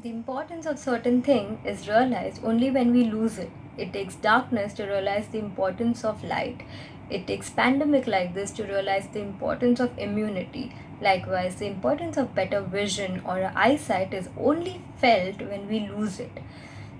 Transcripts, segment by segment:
The importance of certain thing is realized only when we lose it. It takes darkness to realize the importance of light. It takes pandemic like this to realize the importance of immunity. Likewise, the importance of better vision or eyesight is only felt when we lose it.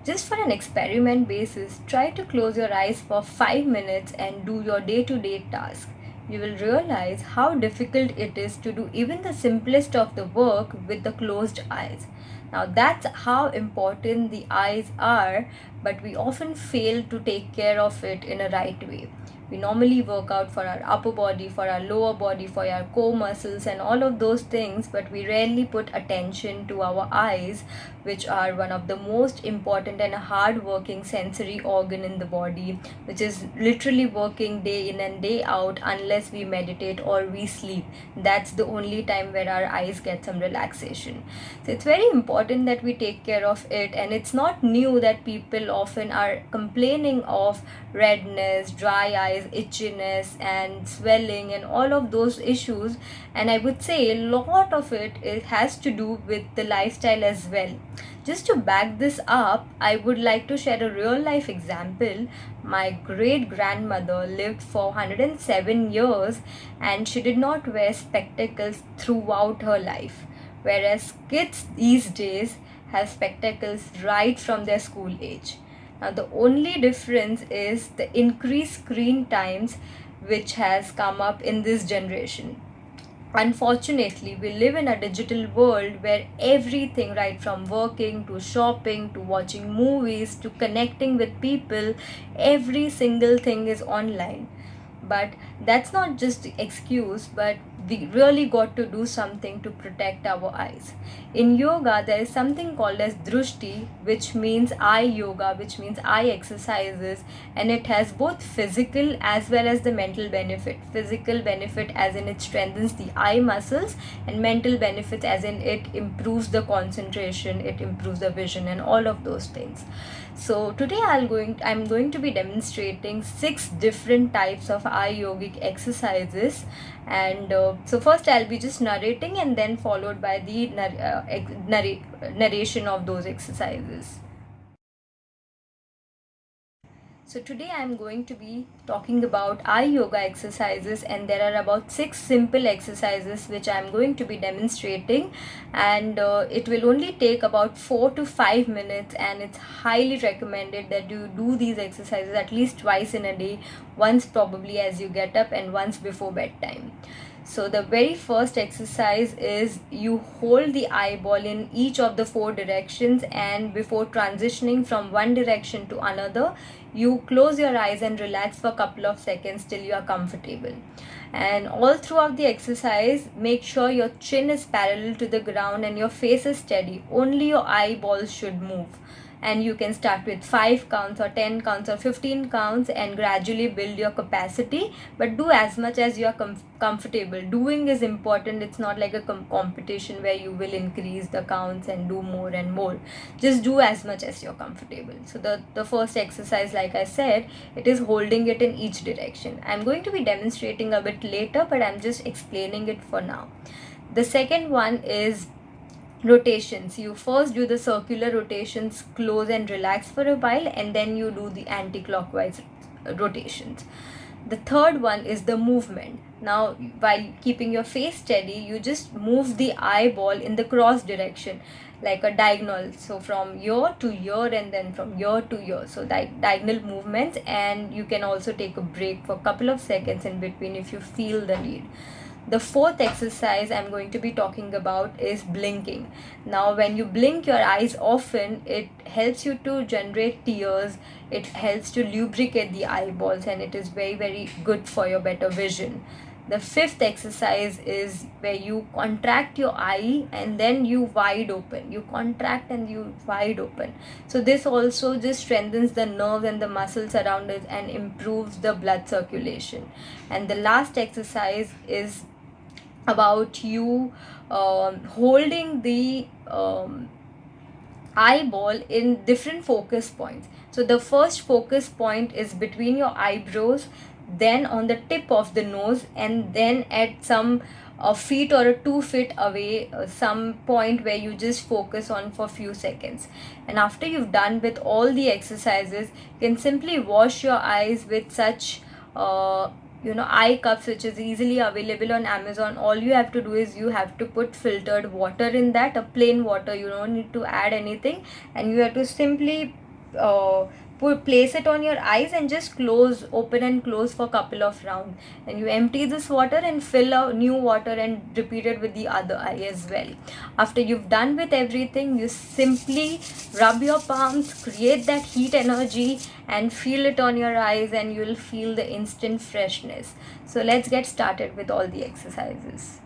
Just for an experiment basis, try to close your eyes for 5 minutes and do your day-to-day task. You will realize how difficult it is to do even the simplest of the work with the closed eyes. Now that's how important the eyes are, but we often fail to take care of it in a right way. We normally work out for our upper body, for our lower body, for our core muscles and all of those things, but we rarely put attention to our eyes, which are one of the most important and hard working sensory organ in the body, which is literally working day in and day out unless we meditate or we sleep. That's the only time where our eyes get some relaxation. So it's very important that we take care of it, and it's not new that people often are complaining of redness, dry eyes, itchiness and swelling and all of those issues, and I would say a lot of it has to do with the lifestyle as well. Just to back this up, I would like to share a real life example. My great grandmother lived for 107 years and she did not wear spectacles throughout her life, whereas kids these days have spectacles right from their school age. Now, the only difference is the increased screen times which has come up in this generation. Unfortunately, we live in a digital world where everything, right from working to shopping to watching movies to connecting with people, every single thing is online. But that's not just the excuse, but we really got to do something to protect our eyes. In yoga, there is something called as drushti, which means eye yoga, which means eye exercises, and it has both physical as well as the mental benefit. Physical benefit as in it strengthens the eye muscles, and mental benefits as in it improves the concentration, it improves the vision and all of those things. So today I'm going to be demonstrating 6 different types of eye yogic exercises, and so first I'll be just narrating and then followed by the narration of those exercises. So today I'm going to be talking about eye yoga exercises, and there are about 6 simple exercises which I'm going to be demonstrating, and it will only take about 4 to 5 minutes, and it's highly recommended that you do these exercises at least twice in a day, once probably as you get up and once before bedtime. So the very first exercise is you hold the eyeball in each of the 4 directions, and before transitioning from one direction to another, you close your eyes and relax for a couple of seconds till you are comfortable. And all throughout the exercise, make sure your chin is parallel to the ground and your face is steady. Only your eyeballs should move, and you can start with 5 counts or 10 counts or 15 counts and gradually build your capacity, but do as much as you are comfortable doing is important. It's not like a competition where you will increase the counts and do more and more. Just do as much as you're comfortable. So the first exercise, like I said, it is holding it in each direction. I'm going to be demonstrating a bit later, but I'm just explaining it for now. The second one is rotations. You first do the circular rotations, close and relax for a while, and then you do the anti-clockwise rotations. The third one is the movement. Now, while keeping your face steady, you just move the eyeball in the cross direction like a diagonal, so from ear to ear and then from ear to ear, so diagonal movements. And you can also take a break for a couple of seconds in between if you feel the need. The fourth exercise I'm going to be talking about is blinking. Now, when you blink your eyes often, it helps you to generate tears, it helps to lubricate the eyeballs, and it is very, very good for your better vision. The fifth exercise is where you contract your eye and then you wide open. You contract and you wide open. So this also just strengthens the nerves and the muscles around it and improves the blood circulation. And the last exercise is about you holding the eyeball in different focus points. So the first focus point is between your eyebrows, then on the tip of the nose, and then at some a feet or a 2 feet away, some point where you just focus on for few seconds. And after you've done with all the exercises, you can simply wash your eyes with such eye cups, which is easily available on Amazon. All you have to do is you have to put filtered water in that, a plain water, you don't need to add anything, and you have to simply place it on your eyes and just open and close for a couple of rounds, and you empty this water and fill out new water and repeat it with the other eye as well. After you've done with everything, you simply rub your palms, create that heat energy, and feel it on your eyes, and you'll feel the instant freshness. So let's get started with all the exercises.